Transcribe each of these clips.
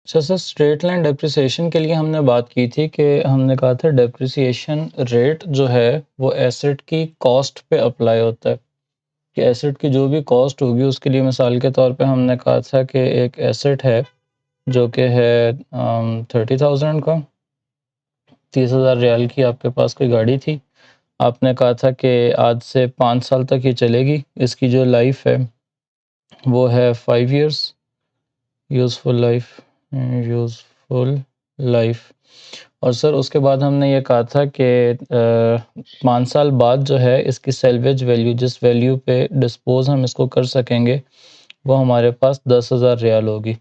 अच्छा sir, straight line depreciation के लिए हमने बात की थी कि हमने कहा था डेप्रिसिएशन रेट जो है वो एसेट की कॉस्ट पे अप्लाई होता है कि एसेट की जो भी कॉस्ट होगी उसके लिए मिसाल के तौर पे हमने कहा था कि एक एसेट है जो कि है 30,000 का, 30,000 रियाल की आपके पास कोई गाड़ी थी। आपने कहा था कि आज से 5 साल तक ये चलेगी, इसकी जो लाइफ है वो है 5 years, useful life, useful life. और सर उसके बाद हमने ये कहा था कि 5 साल बाद जो है इसकी सैल्वेज वैल्यू, जिस वैल्यू पे डिस्पोज़ हम इसको कर सकेंगे, वो हमारे पास 10,000 रियाल होगी।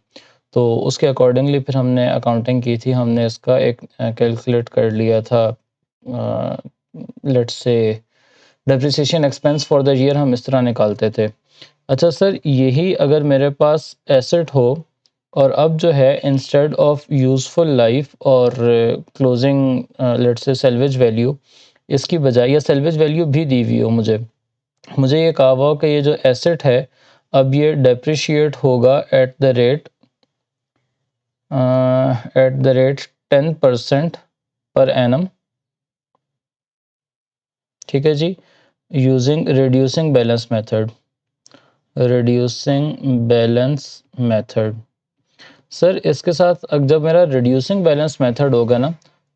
तो उसके अकॉर्डिंगली फिर हमने अकाउंटिंग की थी, हमने इसका एक कैलकुलेट कर लिया था। Let's say depreciation expense for the year हम इस तरह निकालते थे। अच्छा सर, यही अगर मेरे पास एसेट हो और अब जो है इंस्टेड ऑफ यूज़फुल लाइफ और closing let's say salvage value, इसकी बजाय या सैल्वेज वैल्यू भी दी हुई हो, मुझे ये कहा हुआ हो कि ये जो एसेट है अब ये डेप्रिशिएट होगा एट द रेट 10% पर एनम, ठीक है जी, using reducing balance method, reducing balance method. Sir इसके साथ जब मेरा रिड्यूसिंग बैलेंस मेथड होगा ना,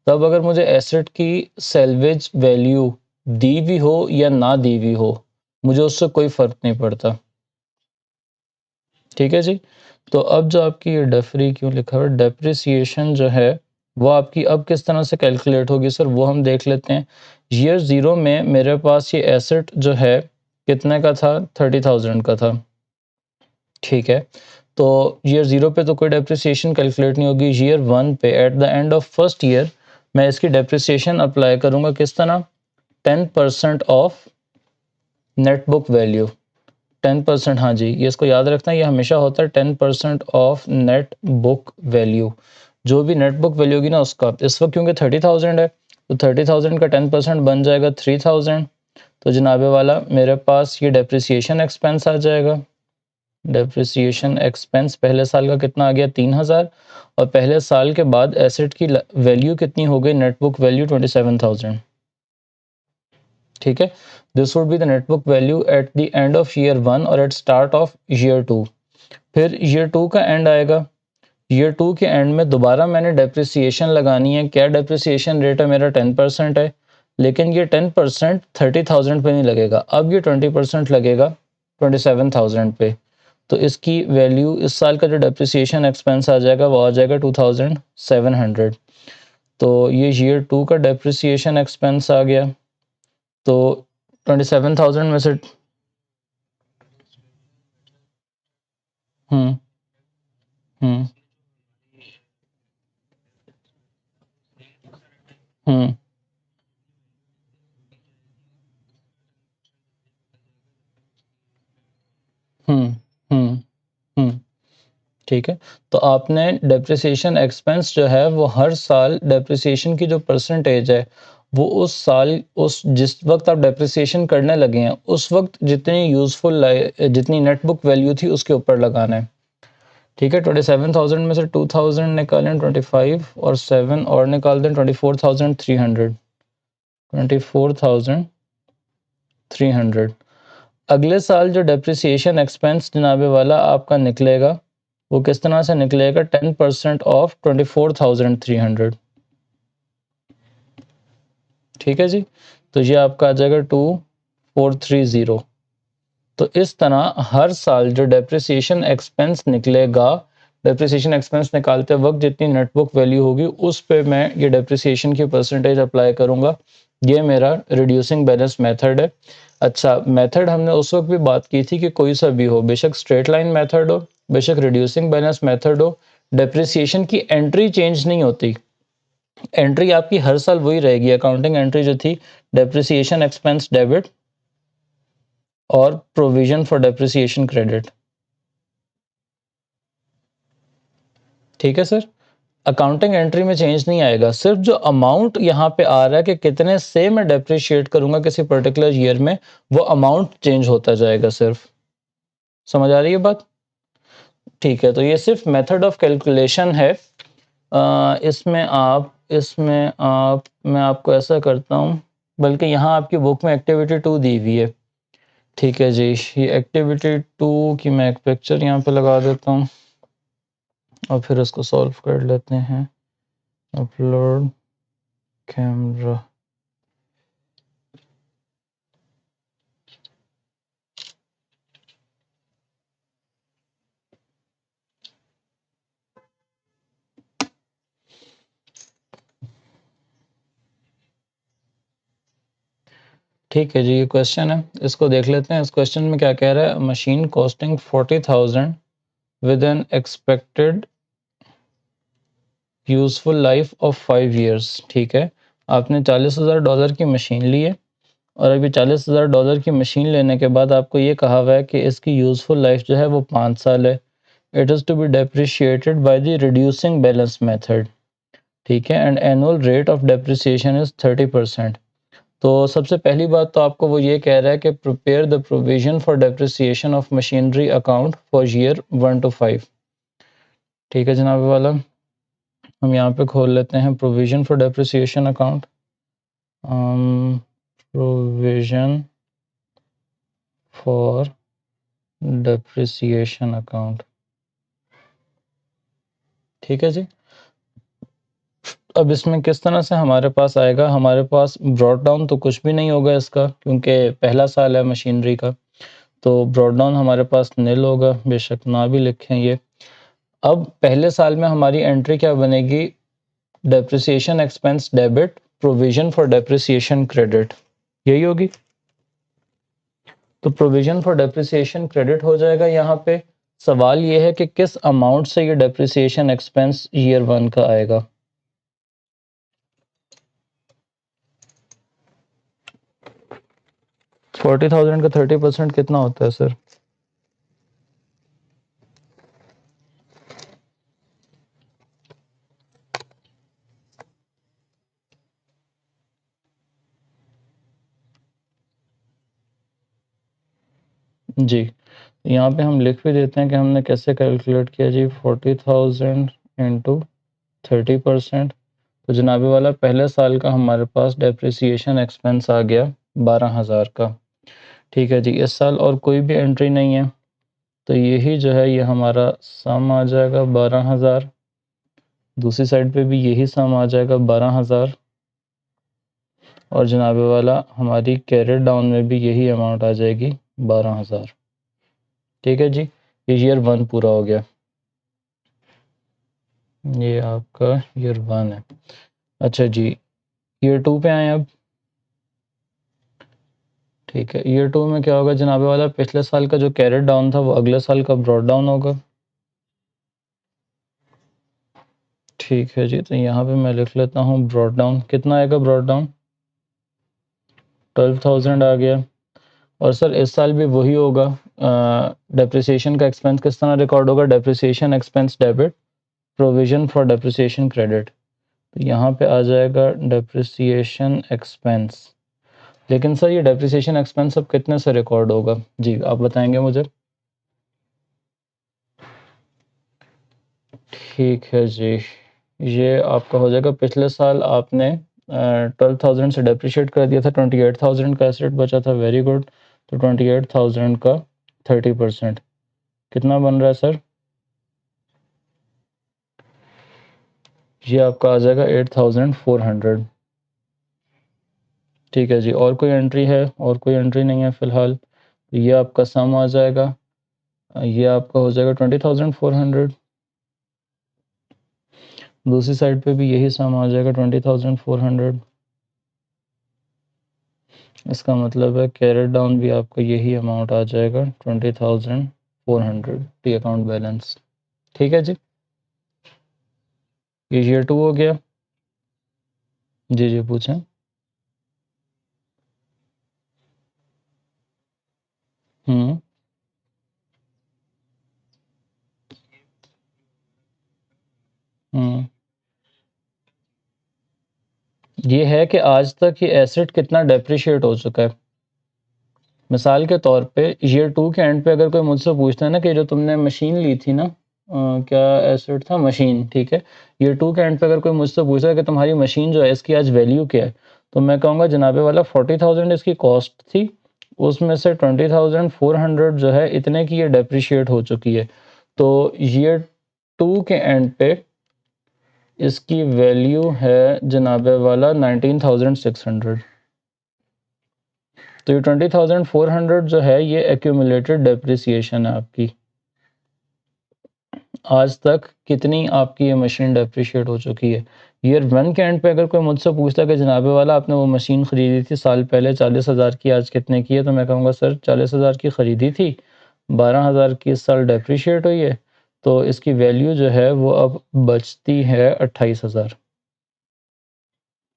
तब अगर मुझे एसेट की सैल्वेज वैल्यू दी भी हो या ना दी भी हो, मुझे उससे कोई फ़र्क नहीं पड़ता, ठीक है जी। तो अब जो आपकी ये डेफ्री क्यों लिखा हुआ है, डेप्रिसिएशन जो है वो आपकी अब किस तरह से कैलकुलेट होगी सर, वो हम देख लेते हैं। ईयर 0 में मेरे पास ये एसेट जो है कितने का था, 30,000 का था, ठीक है। तो ईयर 0 पे तो कोई डेप्रिसिएशन कैलकुलेट नहीं होगी। ईयर 1 पे eight the end of first year मैं इसकी डेप्रिसिएशन अप्लाई करूँगा किस तरह, 10% ऑफ नेट बुक वैल्यू, 10%, हाँ जी, ये इसको याद रखना, ये हमेशा होता है 10% ऑफ नेट बुक वैल्यू। जो भी नेट बुक वैल्यू होगी ना उसका, इस वक्त क्योंकि 30,000 है तो 30,000 का 10% बन जाएगा 3,000। तो जनाबे वाला मेरे पास ये डेप्रिसिएशन एक्सपेंस आ जाएगा। डेप्रिसिएशन एक्सपेंस पहले साल का कितना आ गया, 3,000, और पहले साल के बाद एसेट की वैल्यू कितनी हो गई, नेट बुक वैल्यू 27,000, ठीक है। This would be the net book value eight the end of year 1 और एट स्टार्ट ऑफ ईयर 2। फिर ईयर 2 का एंड आएगा, ईयर 2 के एंड में दोबारा मैंने डेप्रिसिएशन लगानी है। क्या डेप्रिसिएशन रेट है मेरा, 10% है, लेकिन ये 10% 30,000 पे नहीं लगेगा, अब ये 20% लगेगा 27,000 पे। तो इसकी वैल्यू, इस साल का जो डेप्रिसिएशन एक्सपेंस आ जाएगा वो आ जाएगा 2,700। तो ये ईयर 2 का डेप्रिसिएशन एक्सपेंस आ गया। तो 27,000 में से हम्म हम्म हम्म हम्म हम्म हम्म ठीक है। तो आपने डेप्रिसिएशन एक्सपेंस जो है वो हर साल डेप्रिसिएशन की जो परसेंटेज है वो उस साल, उस जिस वक्त आप डेप्रिसिएशन करने लगे हैं उस वक्त जितनी यूज़फुल, जितनी नेट बुक वैल्यू थी उसके ऊपर लगाना है, ठीक है। 27,000 में से 2,000 निकालें, 25 और 7 और निकाल दें, 24,300, 24,300। अगले साल जो डेप्रिसिएशन एक्सपेंस जनाबे वाला आपका निकलेगा वो किस तरह से निकलेगा, 10% ऑफ 24,300, ठीक है जी। तो ये आपका आ जाएगा 2,430। तो इस तरह हर साल जो डेप्रिसिएशन एक्सपेंस निकलेगा, डेप्रिसिएशन एक्सपेंस निकालते वक्त जितनी नेटबुक वैल्यू होगी उस पे मैं ये डेप्रिसिएशन की परसेंटेज अप्लाई करूँगा। ये मेरा रिड्यूसिंग बैलेंस मेथड है। अच्छा, मेथड हमने उस वक्त भी बात की थी कि कोई सा भी हो, बेशक स्ट्रेट लाइन मेथड हो, बेशक रिड्यूसिंग बैलेंस मेथड हो, डेप्रिसिएशन की एंट्री चेंज नहीं होती। एंट्री आपकी हर साल वही रहेगी, अकाउंटिंग एंट्री जो थी, डेप्रिसिएशन एक्सपेंस डेबिट और प्रोविजन फॉर डेप्रिसिएशन क्रेडिट, ठीक है सर। अकाउंटिंग एंट्री में चेंज नहीं आएगा, सिर्फ जो अमाउंट यहाँ पे आ रहा है कि कितने से मैं डेप्रिशिएट करूंगा किसी पर्टिकुलर ईयर में, वो अमाउंट चेंज होता जाएगा सिर्फ। समझ आ रही है बात। ठीक है, तो ये सिर्फ मेथड ऑफ कैलकुलेशन है। इसमें आप मैं आपको ऐसा करता हूँ, बल्कि यहाँ आपकी बुक में एक्टिविटी 2 दी हुई है। ठीक है जी, ये एक्टिविटी 2 की मैं एक पिक्चर यहाँ पे लगा देता हूँ और फिर इसको सॉल्व कर लेते हैं। Upload camera. ठीक है जी, ये क्वेश्चन है, इसको देख लेते हैं। इस क्वेश्चन में क्या कह रहा है, machine costing 40,000 with N expected useful life of 5 years. ठीक है, आपने $40,000 की मशीन ली है और अभी $40,000 की मशीन लेने के बाद आपको ये कहा हुआ है कि इसकी यूजफुल लाइफ जो है वो 5 साल है। It is to be depreciated by the reducing balance method. ठीक है, and annual rate of depreciation is 30%। तो सबसे पहली बात तो आपको वो ये कह रहा है कि prepare the provision for depreciation of machinery account for year 1 to 5। ठीक है जनाब वाला, हम यहाँ पे खोल लेते हैं provision for depreciation account. Provision for depreciation account. ठीक है जी, अब इसमें किस तरह से हमारे पास आएगा, हमारे पास ब्रॉड डाउन तो कुछ भी नहीं होगा इसका, क्योंकि पहला साल है मशीनरी का, तो ब्रॉड डाउन हमारे पास नील होगा, बेशक ना भी लिखें ये। अब पहले साल में हमारी एंट्री क्या बनेगी, depreciation expense debit, provision for depreciation credit, यही होगी। तो प्रोविजन फॉर डेप्रिसिएशन क्रेडिट हो जाएगा यहाँ पे। सवाल ये है कि किस अमाउंट से ये डेप्रिसिएशन एक्सपेंस ईयर 1 का आएगा। $40,000 का 30% कितना होता है सर? जी, यहाँ पे हम लिख भी देते हैं कि हमने कैसे कैलकुलेट किया जी। 40,000 इंटू 30%। तो जनाबे वाला पहले साल का हमारे पास डेप्रिसिएशन एक्सपेंस आ गया 12,000 का। ठीक है जी, इस साल और कोई भी एंट्री नहीं है, तो यही जो है ये हमारा सम आ जाएगा 12,000। दूसरी साइड पे भी यही सम आ जाएगा 12,000, और जनाबे वाला हमारी कैरेट डाउन में भी यही अमाउंट आ जाएगी 12,000। ठीक है जी, ये ईयर 1 पूरा हो गया, ये आपका ईयर 1 है। अच्छा जी, ईयर 2 पे आए अब। ठीक है, ईयर 2 में क्या होगा जनाबे वाला, पिछले साल का जो कैरेट डाउन था वो अगले साल का ब्रॉड डाउन होगा। ठीक है जी, तो यहाँ पे मैं लिख लेता हूँ ब्रॉड डाउन, कितना आएगा ब्रॉड डाउन, 12,000 आ गया। और सर इस साल भी वही होगा, डेप्रिसिएशन का एक्सपेंस किस तरह रिकॉर्ड होगा, depreciation expense debit, provision for depreciation credit. तो यहाँ पे आ जाएगा डेप्रिसिएशन एक्सपेंस। लेकिन सर ये डेप्रिसिएशन एक्सपेंस अब कितने से रिकॉर्ड होगा, जी आप बताएंगे मुझे। ठीक है जी, ये आपका हो जाएगा, पिछले साल आपने 12,000 से डेप्रिशिएट कर दिया था, 28,000 का एसेट बचा था, वेरी गुड। तो 28,000 का 30% कितना बन रहा है सर, ये आपका आ जाएगा 8,400। ठीक है जी, और कोई एंट्री है, और कोई एंट्री नहीं है फ़िलहाल, तो ये आपका सम आ जाएगा, ये आपका हो जाएगा 20,400। दूसरी साइड पे भी यही सम आ जाएगा 20,400। इसका मतलब है कैरेट डाउन भी आपको यही अमाउंट आ जाएगा 20,400 टी अकाउंट बैलेंस। ठीक है जी, ये ईयर 2 हो गया। जी जी पूछें। हम्म हम्म ये है कि आज तक ये एसेट कितना डेप्रिशिएट हो चुका है। मिसाल के तौर पे ईयर 2 के एंड पे अगर कोई मुझसे पूछता है ना कि जो तुमने मशीन ली थी ना, क्या एसेट था, मशीन, ठीक है। ईयर 2 के एंड पे अगर कोई मुझसे पूछा कि तुम्हारी मशीन जो है इसकी आज वैल्यू क्या है, तो मैं कहूँगा जनाबे वाला 40,000 इसकी कॉस्ट थी, उसमें से 20,400 जो है इतने की ये डेप्रिशिएट हो चुकी है। तो ईयर 2 के एंड पे इसकी वैल्यू है जनाबे वाला 19,600। तो ये 20,400 जो है ये एक्यूमुलेटेड डेप्रिसिएशन है आपकी। आज तक कितनी आपकी ये मशीन डेप्रिशिएट हो चुकी है। ईयर 1 के एंड पे अगर कोई मुझसे पूछता कि जनाबे वाला आपने वो मशीन ख़रीदी थी साल पहले 40,000 की, आज कितने की है, तो मैं कहूँगा सर 40,000 की ख़रीदी थी, 12,000 की इस साल डेप्रिशिएट हुई है, तो इसकी वैल्यू जो है वो अब बचती है 28,000।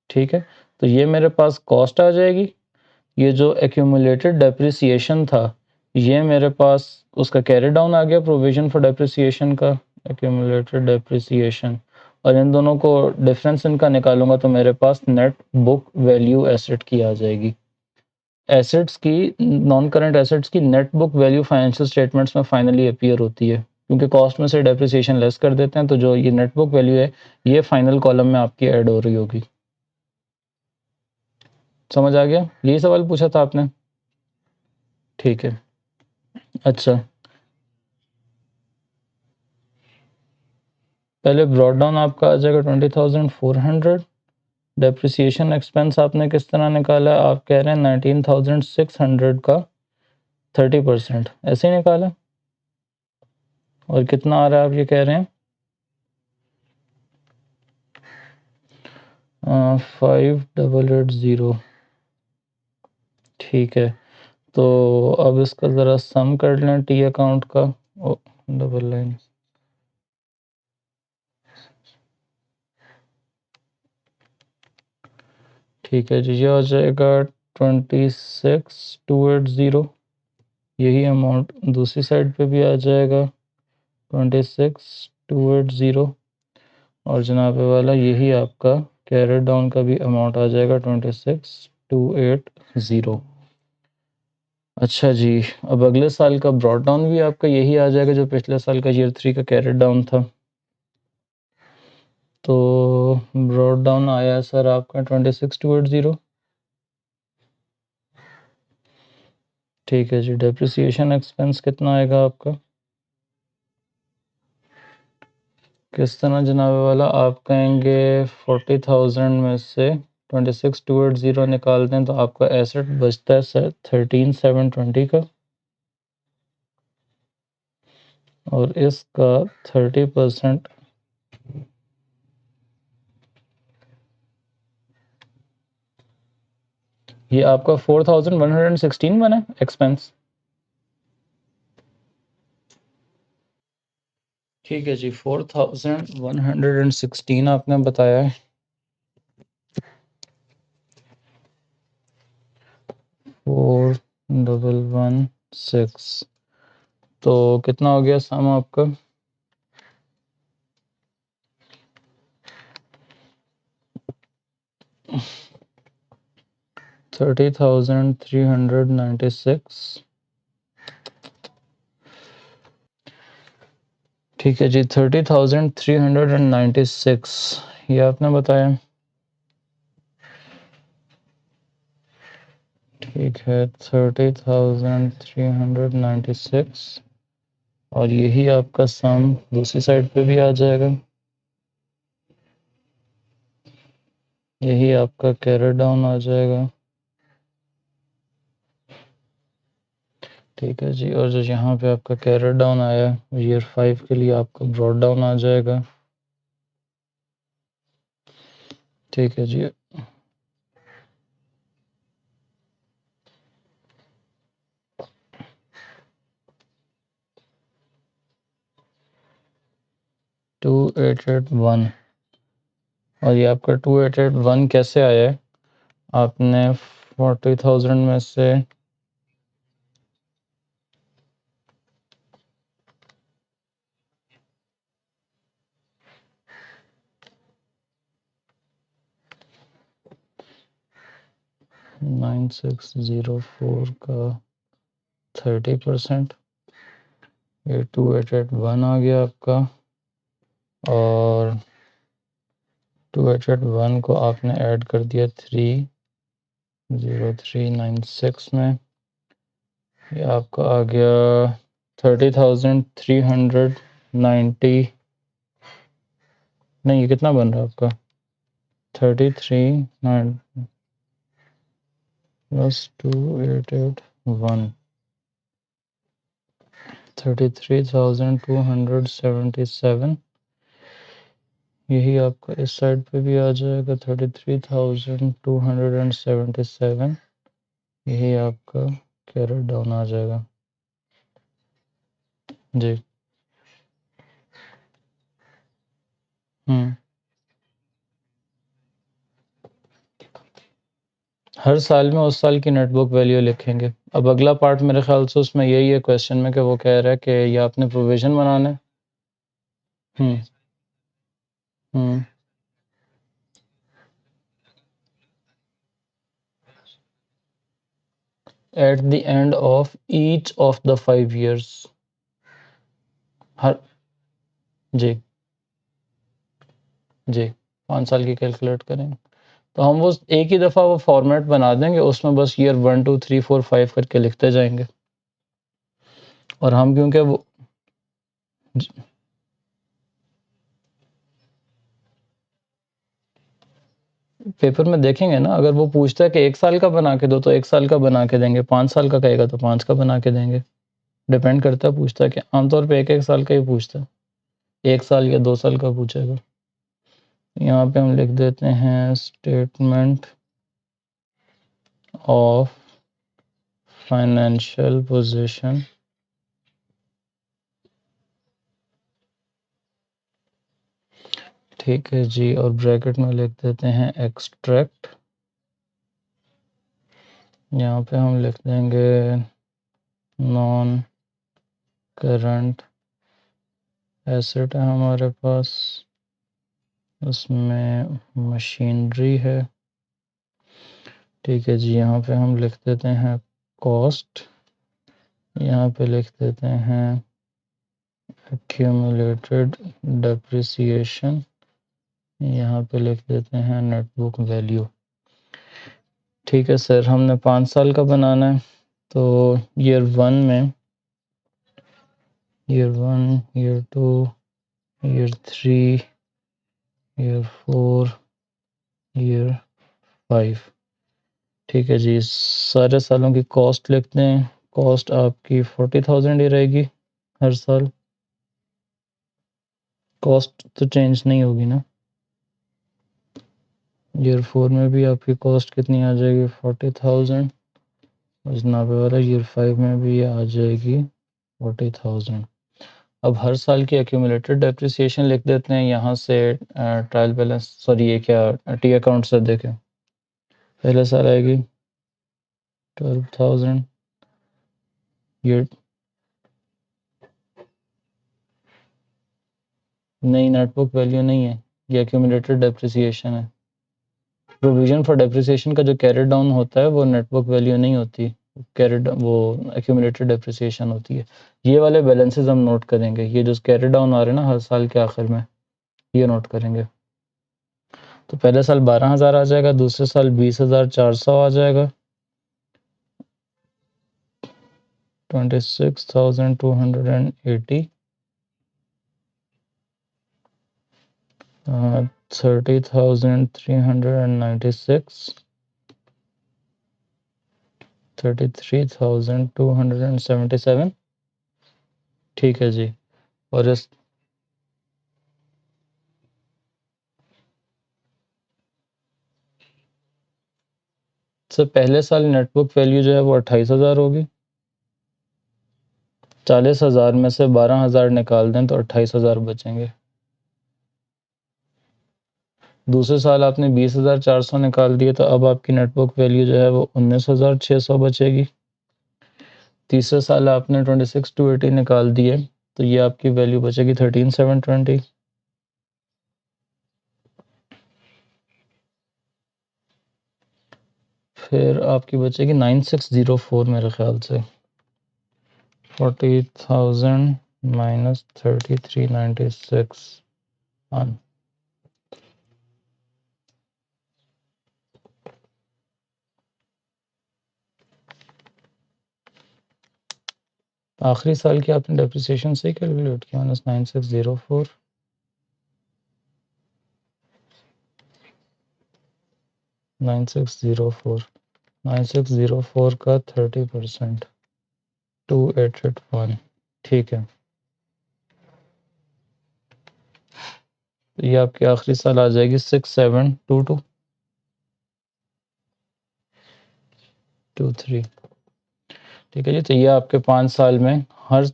ठीक है, तो ये मेरे पास कॉस्ट आ जाएगी। ये जो एक्यूमुलेटेड डेप्रिसिएशन था ये मेरे पास उसका कैरी डाउन आ गया प्रोविजन फॉर डेप्रिसिएशन का, एक्यूमुलेटेड डेप्रिसिएशन, और इन दोनों को डिफरेंस इनका निकालूंगा तो मेरे पास नेट बुक वैल्यू एसेट की आ जाएगी। एसेट्स की, नॉन करंट एसेट्स की net book value financial statements में फाइनली अपीयर होती है, क्योंकि कॉस्ट में से डेप्रिसिएशन लेस कर देते हैं, तो जो ये नेट बुक वैल्यू है ये फाइनल कॉलम में आपकी ऐड हो रही होगी। समझ आ गया? यही सवाल पूछा था आपने? ठीक है, अच्छा। पहले ब्रॉड डाउन आपका आ जाएगा 20,400। डेप्रिसिएशन एक्सपेंस आपने किस तरह निकाला है? आप कह रहे हैं 19,600 का 30%, ऐसे ही निकाला। और कितना आ रहा है आप ये कह रहे हैं? 5880। ठीक है, तो अब इसका ज़रा सम कर लें टी अकाउंट का। ओ, डबल लाइन। ठीक है जी, ये हो जाएगा 26,280। यही अमाउंट दूसरी साइड पे भी आ जाएगा 26,280। और जनाब वाला यही आपका कैरेट डाउन का भी अमाउंट आ जाएगा 26,280। अच्छा जी, अब अगले साल का ब्रॉड डाउन भी आपका यही आ जाएगा जो पिछले साल का ईयर 3 का कैरेट डाउन था। तो ब्रॉड डाउन आया सर आपका 26,280। ठीक है जी, डेप्रिसिएशन एक्सपेंस कितना आएगा आपका? किस तरह जनाब वाला? आप कहेंगे 40,000 में से 26,280 निकाल दें तो आपका एसेट बचता है सर 13,720 का, और इसका 30%, ये आपका 4,116 बना एक्सपेंस। ठीक है जी, 4,116 आपने बताया है। 4,116, तो कितना हो गया सम आपका? $30,396। ठीक है जी, 30,396 ये आपने बताया। ठीक है, 30,396, और यही आपका सम दूसरी साइड पे भी आ जाएगा। यही आपका कैरेट डाउन आ जाएगा। ठीक है जी, और जो यहाँ पे आपका कैरेट डाउन आया ईयर 5 के लिए आपका ब्रॉड डाउन आ जाएगा। ठीक है जी, 2881। और ये आपका 2881 कैसे आया है? आपने 40,000 में से 9604 का 30%, ये 2881 आ गया आपका, और 2881 को आपने ऐड कर दिया 30396 में, ये आपका आ गया 30,390, नहीं ये कितना बन रहा है आपका 33 प्लस 2881 33,277, यही आपका इस साइड पे भी आ जाएगा 33,277, यही आपका कैरेट डाउन आ जाएगा जी। हर साल में उस साल की नेटबुक वैल्यू लिखेंगे। अब अगला पार्ट मेरे ख्याल से उसमें यही है क्वेश्चन में कि वो कह रहा है कि ये आपने प्रोविज़न बनाना है। हुँ, हुँ। At the end of each of the 5 years. हर जी, जी, 5 साल की कैलकुलेट करेंगे। तो हम वो एक ही दफ़ा वो फॉर्मेट बना देंगे, उसमें बस ईयर 1, 2, 3, 4, 5 करके लिखते जाएँगे। और हम क्योंकि वो ज पेपर में देखेंगे ना, अगर वो पूछता है कि 1 साल का बना के दो, तो 1 साल का बना के देंगे, 5 साल का कहेगा तो 5 का बना के देंगे। डिपेंड करता है पूछता है क्या, आमतौर पे 1-1 साल का ही पूछता है, 1 साल या 2 साल का पूछेगा। यहाँ पे हम लिख देते हैं स्टेटमेंट ऑफ फाइनेंशियल पोजीशन, ठीक है जी, और ब्रैकेट में लिख देते हैं एक्सट्रैक्ट, यहाँ पे हम लिख देंगे नॉन करंट एसेट है हमारे पास, उसमें मशीनरी है, ठीक है जी। यहाँ पे हम लिख देते हैं कॉस्ट, यहाँ पे लिख देते हैं एक्यूमुलेटेड डेप्रिसिएशन, यहाँ पे लिख देते हैं नेटबुक वैल्यू। ठीक है सर, हमने 5 साल का बनाना है, तो ईयर 1 में, year 1, year 2, year 3, year 4, year 5, ठीक है जी। सारे सालों की कॉस्ट लिखते हैं, कॉस्ट आपकी 40,000 ही रहेगी हर साल, कॉस्ट तो चेंज नहीं होगी ना। ईयर 4 में भी आपकी कॉस्ट कितनी आ जाएगी 40,000, उस नापे वाला ईयर 5 में भी आ जाएगी 40,000। अब हर साल की एक्यूमुलेटेड डेप्रिसिएशन लिख देते हैं यहाँ से, ट्रायल बैलेंस, सॉरी ये क्या टी अकाउंट से देखें, पहले साल आएगी 12,000, ये नई नेटबुक वैल्यू नहीं है, ये एक्यूमुलेटेड डेप्रिसिएशन है। प्रोविजन फॉर डेप्रिसिएशन का जो कैरी डाउन होता है वो नेटबुक वैल्यू नहीं होती, कैरी वो एक्यूमुलेटेड डेप्रिसिएशन होती है। ये वाले बैलेंसेस हम नोट करेंगे, ये जो कैरी डाउन आ रहे हैं ना हर साल के आखिर में, ये नोट करेंगे। तो पहले साल 12,000 आ जाएगा, दूसरे साल 20,400 आ जाएगा, 26,280, 30,396, 33,277, ठीक है जी। और इस से पहले साल नेटबुक वैल्यू जो है वो 28,000 होगी, 40,000 में से 12,000 निकाल दें तो 28,000 बचेंगे। दूसरे साल आपने 20,400 निकाल दिए, तो अब आपकी नेटबुक वैल्यू जो है वो 19,600 बचेगी। तीसरे साल आपने 26,280 निकाल दिए, तो ये आपकी वैल्यू बचेगी 13,720। फिर आपकी बचेगी 9,604 मेरे ख्याल से, 40,000 माइनस 3396 ऑन। आखिरी साल की आपने डेप्रिसिएशन से कैलकुलेट किया, माइनस 9604 9604 9604 का 30% 2881, ठीक है। तो ये आपकी आखिरी साल आ जाएगी 672223, ठीक है जी। तो ये आपके 5 साल में हर,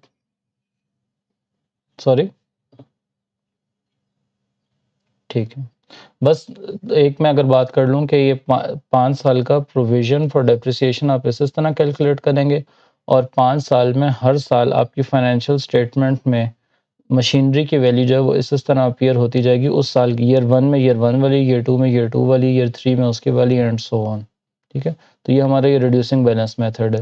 सॉरी, ठीक है। बस एक मैं अगर बात कर लूँ कि ये 5 साल का प्रोविज़न फॉर डेप्रिसिएशन आप इस तरह कैलकुलेट करेंगे, और 5 साल में हर साल आपकी फाइनेंशियल स्टेटमेंट में मशीनरी की वैल्यू जो है वो इस तरह अपीयर होती जाएगी। उस साल की ईयर 1 में ईयर 1 वाली, ईयर 2 में ईयर 2 वाली, ईयर 3 में उसकी वाली, एंड सो ऑन, ठीक है। तो ये हमारा ये रिड्यूसिंग बैलेंस मेथड है।